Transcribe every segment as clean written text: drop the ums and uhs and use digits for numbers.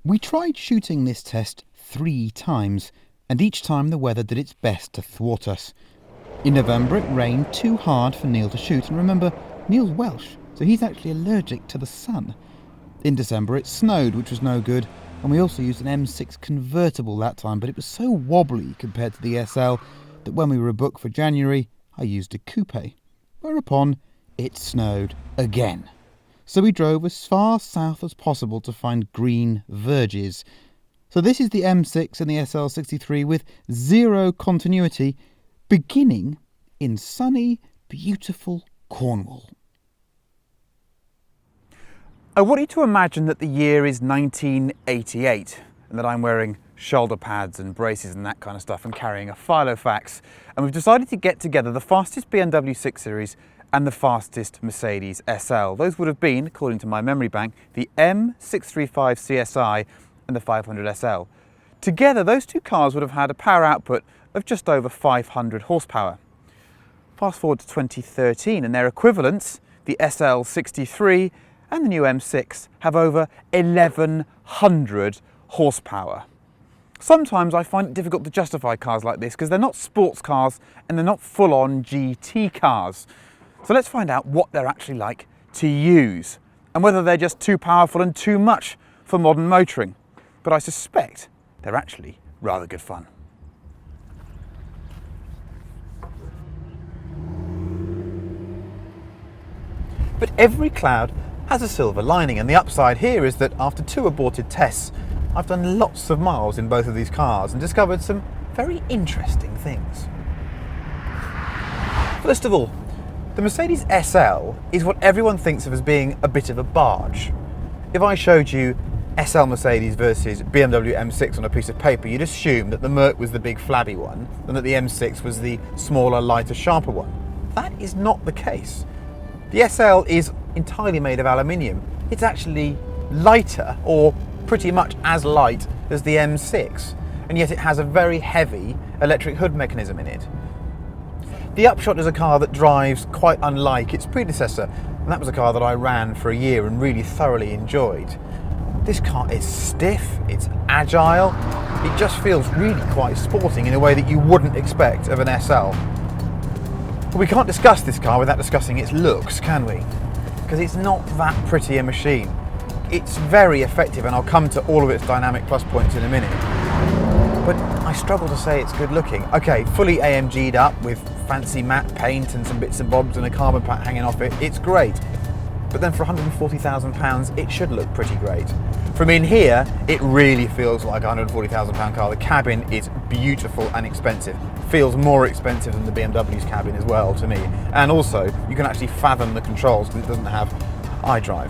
We tried shooting this test 3 times, and each time the weather did its best to thwart us. In November it rained too hard for Neil to shoot, and remember, Neil's Welsh, so he's actually allergic to the sun. In December it snowed, which was no good, and we also used an M6 convertible that time, but it was so wobbly compared to the SL that when we were booked for January, I used a coupe. Whereupon, it snowed again. So we drove as far south as possible to find green verges. So this is the M6 and the SL63 with zero continuity, beginning in sunny, beautiful Cornwall. I want you to imagine that the year is 1988 and that I'm wearing shoulder pads and braces and that kind of stuff and carrying a Filofax, and we've decided to get together the fastest BMW 6 Series and the fastest Mercedes SL. Those would have been, according to my memory bank, the M635 CSI and the 500 SL. Together, those two cars would have had a power output of just over 500 horsepower. Fast forward to 2013 and their equivalents, the SL63 and the new M6, have over 1100 horsepower. Sometimes I find it difficult to justify cars like this because they're not sports cars and they're not full-on GT cars. So let's find out what they're actually like to use and whether they're just too powerful and too much for modern motoring. But I suspect they're actually rather good fun. But every cloud has a silver lining, and the upside here is that after 2 aborted tests, I've done lots of miles in both of these cars and discovered some very interesting things. First of all, the Mercedes SL is what everyone thinks of as being a bit of a barge. If I showed you SL Mercedes versus BMW M6 on a piece of paper, you'd assume that the Merc was the big flabby one and that the M6 was the smaller, lighter, sharper one. That is not the case. The SL is entirely made of aluminium. It's actually lighter, or pretty much as light as the M6, and yet it has a very heavy electric hood mechanism in it. The upshot is a car that drives quite unlike its predecessor, and that was a car that I ran for a year and really thoroughly enjoyed. This car is stiff, it's agile, it just feels really quite sporting in a way that you wouldn't expect of an SL. But we can't discuss this car without discussing its looks, can we? Because it's not that pretty a machine. It's very effective, and I'll come to all of its dynamic plus points in a minute. But I struggle to say it's good looking. Okay, fully AMG'd up with fancy matte paint and some bits and bobs and a carbon pack hanging off it, it's great. But then for £140,000, it should look pretty great. From in here, it really feels like a £140,000 car. The cabin is beautiful and expensive. Feels more expensive than the BMW's cabin as well to me. And also, you can actually fathom the controls because it doesn't have iDrive.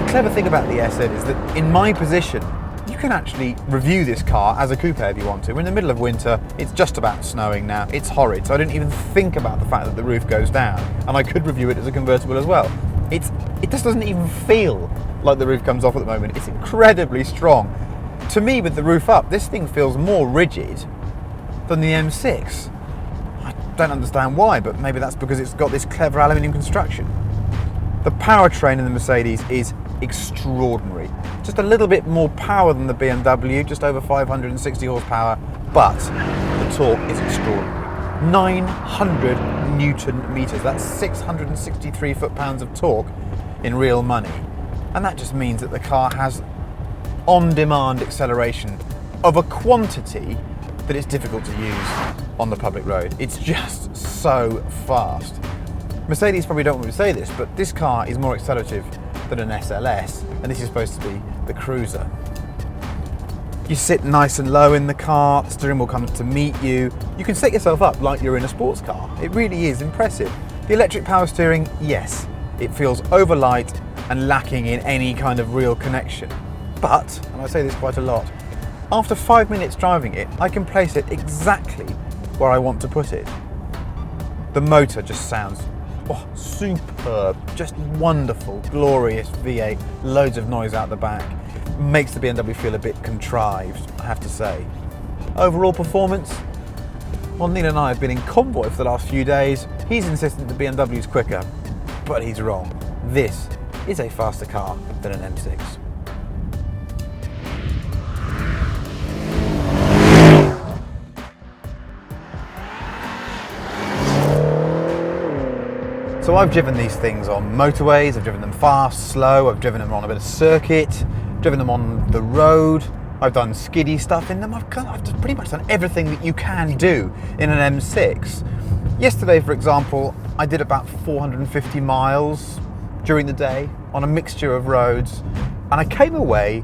The clever thing about the SL is that in my position, you can actually review this car as a coupe if you want to. We're in the middle of winter, it's just about snowing now, it's horrid, so I didn't even think about the fact that the roof goes down, and I could review it as a convertible as well. It just doesn't even feel like the roof comes off at the moment. It's incredibly strong. To me, with the roof up, this thing feels more rigid than the M6. I don't understand why, but maybe that's because it's got this clever aluminium construction. The powertrain in the Mercedes is extraordinary. Just a little bit more power than the BMW, just over 560 horsepower, but the torque is extraordinary. 900 Newton meters, that's 663 foot-pounds of torque in real money. And that just means that the car has on-demand acceleration of a quantity that it's difficult to use on the public road. It's just so fast. Mercedes probably don't want me to say this, but this car is more accelerative than an SLS, and this is supposed to be the cruiser. You sit nice and low in the car, the steering wheel comes to meet you. You can set yourself up like you're in a sports car. It really is impressive. The electric power steering, yes, it feels overlight and lacking in any kind of real connection. But, and I say this quite a lot, after 5 minutes driving it, I can place it exactly where I want to put it. The motor just sounds superb, just wonderful, glorious V8, loads of noise out the back. Makes the BMW feel a bit contrived, I have to say. Overall performance, well, Neil and I have been in convoy for the last few days. He's insistent the BMW's quicker, but he's wrong. This is a faster car than an M6. So I've driven these things on motorways, I've driven them fast, slow, I've driven them on a bit of circuit, driven them on the road, I've done skiddy stuff in them, I've pretty much done everything that you can do in an M6. Yesterday, for example, I did about 450 miles during the day on a mixture of roads, and I came away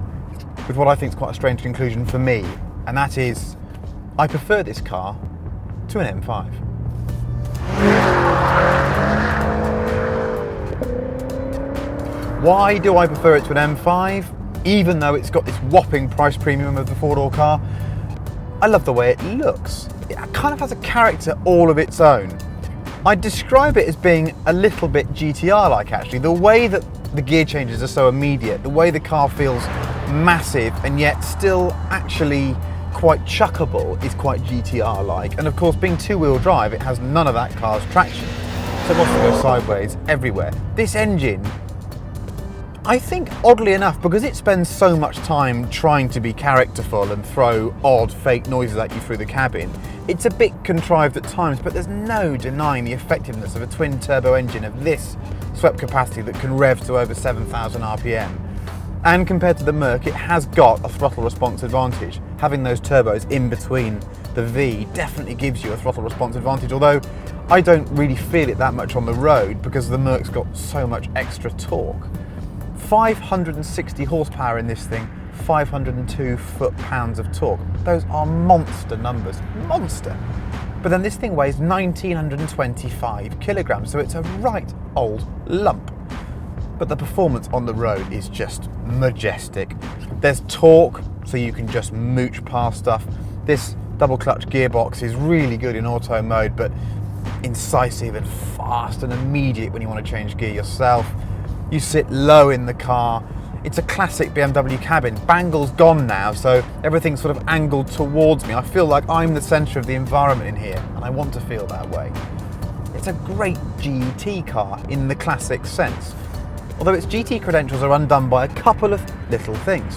with what I think is quite a strange conclusion for me, and that is, I prefer this car to an M5. Why do I prefer it to an M5, even though it's got this whopping price premium of the four-door car? I love the way it looks. It kind of has a character all of its own. I'd describe it as being a little bit GTR-like, actually. The way that the gear changes are so immediate, the way the car feels massive and yet still actually quite chuckable is quite GTR-like. And of course, being two-wheel drive, it has none of that car's traction. So it wants to go sideways everywhere. This engine, I think, oddly enough, because it spends so much time trying to be characterful and throw odd fake noises at you through the cabin, it's a bit contrived at times, but there's no denying the effectiveness of a twin-turbo engine of this swept capacity that can rev to over 7,000 RPM. And compared to the Merc, it has got a throttle response advantage. Having those turbos in between the V definitely gives you a throttle response advantage, although I don't really feel it that much on the road because the Merc's got so much extra torque. 560 horsepower in this thing, 502 foot-pounds of torque. Those are monster numbers, monster. But then this thing weighs 1,925 kilograms, so it's a right old lump. But the performance on the road is just majestic. There's torque, so you can just mooch past stuff. This double clutch gearbox is really good in auto mode, but incisive and fast and immediate when you want to change gear yourself. You sit low in the car. It's a classic BMW cabin. Bangle's gone now, so everything's sort of angled towards me. I feel like I'm the centre of the environment in here, and I want to feel that way. It's a great GT car in the classic sense, although its GT credentials are undone by a couple of little things.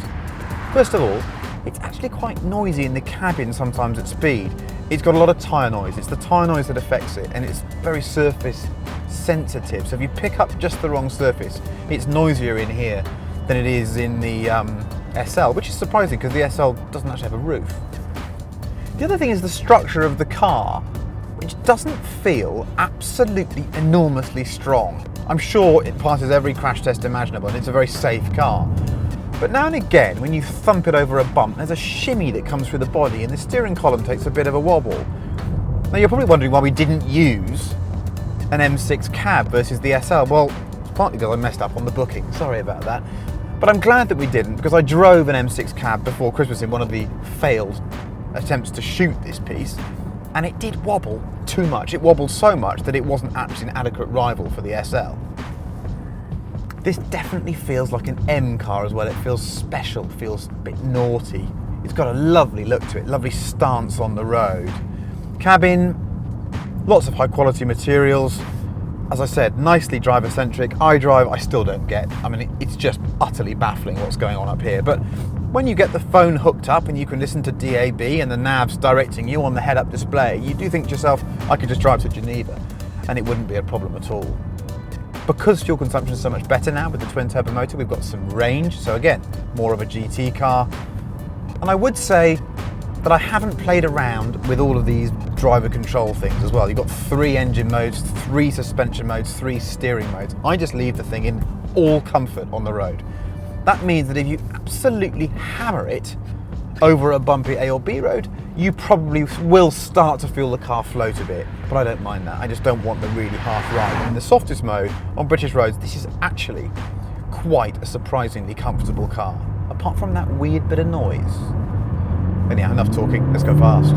First of all, it's actually quite noisy in the cabin sometimes at speed. It's got a lot of tyre noise. It's the tyre noise that affects it, and it's very surface sensitive. So if you pick up just the wrong surface, it's noisier in here than it is in the SL, which is surprising because the SL doesn't actually have a roof. The other thing is the structure of the car, which doesn't feel absolutely enormously strong. I'm sure it passes every crash test imaginable and it's a very safe car. But now and again, when you thump it over a bump, there's a shimmy that comes through the body and the steering column takes a bit of a wobble. Now you're probably wondering why we didn't use an M6 cab versus the SL. Well, it's partly because I messed up on the booking, sorry about that. But I'm glad that we didn't, because I drove an M6 cab before Christmas in one of the failed attempts to shoot this piece, and it did wobble too much. It wobbled so much that it wasn't actually an adequate rival for the SL. This definitely feels like an M car as well. It feels special, feels a bit naughty. It's got a lovely look to it, lovely stance on the road. Cabin, lots of high quality materials. As I said, nicely driver-centric. iDrive, I still don't get. I mean, it's just utterly baffling what's going on up here. But when you get the phone hooked up and you can listen to DAB and the nav's directing you on the head-up display, you do think to yourself, I could just drive to Geneva and it wouldn't be a problem at all. Because fuel consumption is so much better now with the twin-turbo motor, we've got some range. So again, more of a GT car. And I would say that I haven't played around with all of these driver control things as well. You've got 3 engine modes, 3 suspension modes, 3 steering modes. I just leave the thing in all comfort on the road. That means that if you absolutely hammer it over a bumpy A or B road, you probably will start to feel the car float a bit, but I don't mind that. I just don't want the really harsh ride. In the softest mode on British roads, this is actually quite a surprisingly comfortable car, apart from that weird bit of noise. Anyhow, enough talking, let's go fast.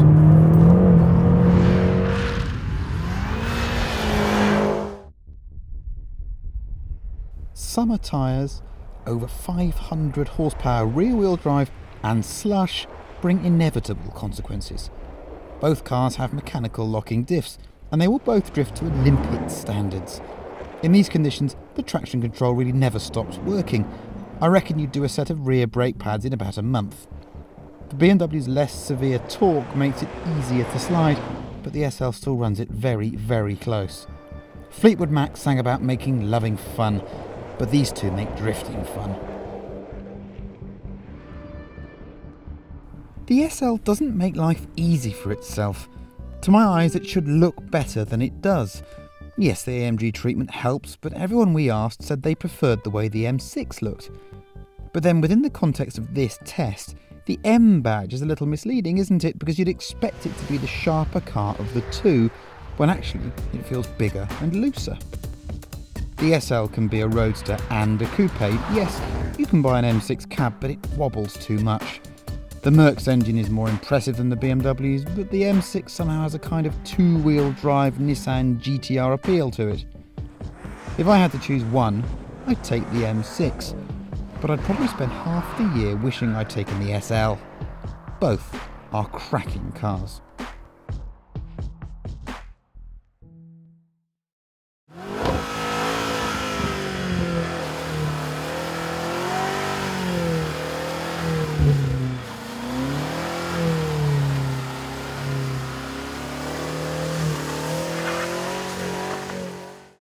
Summer tyres, over 500 horsepower rear-wheel drive and slush bring inevitable consequences. Both cars have mechanical locking diffs and they will both drift to Olympic standards. In these conditions, the traction control really never stops working. I reckon you'd do a set of rear brake pads in about a month. The BMW's less severe torque makes it easier to slide, but the SL still runs it very, very close. Fleetwood Mac sang about making loving fun, but these two make drifting fun. The SL doesn't make life easy for itself. To my eyes, it should look better than it does. Yes, the AMG treatment helps, but everyone we asked said they preferred the way the M6 looked. But then within the context of this test, the M badge is a little misleading, isn't it? Because you'd expect it to be the sharper car of the two, when actually it feels bigger and looser. The SL can be a roadster and a coupe. Yes, you can buy an M6 cab, but it wobbles too much. The Merc's engine is more impressive than the BMW's, but the M6 somehow has a kind of two-wheel drive Nissan GTR appeal to it. If I had to choose one, I'd take the M6, but I'd probably spend half the year wishing I'd taken the SL. Both are cracking cars.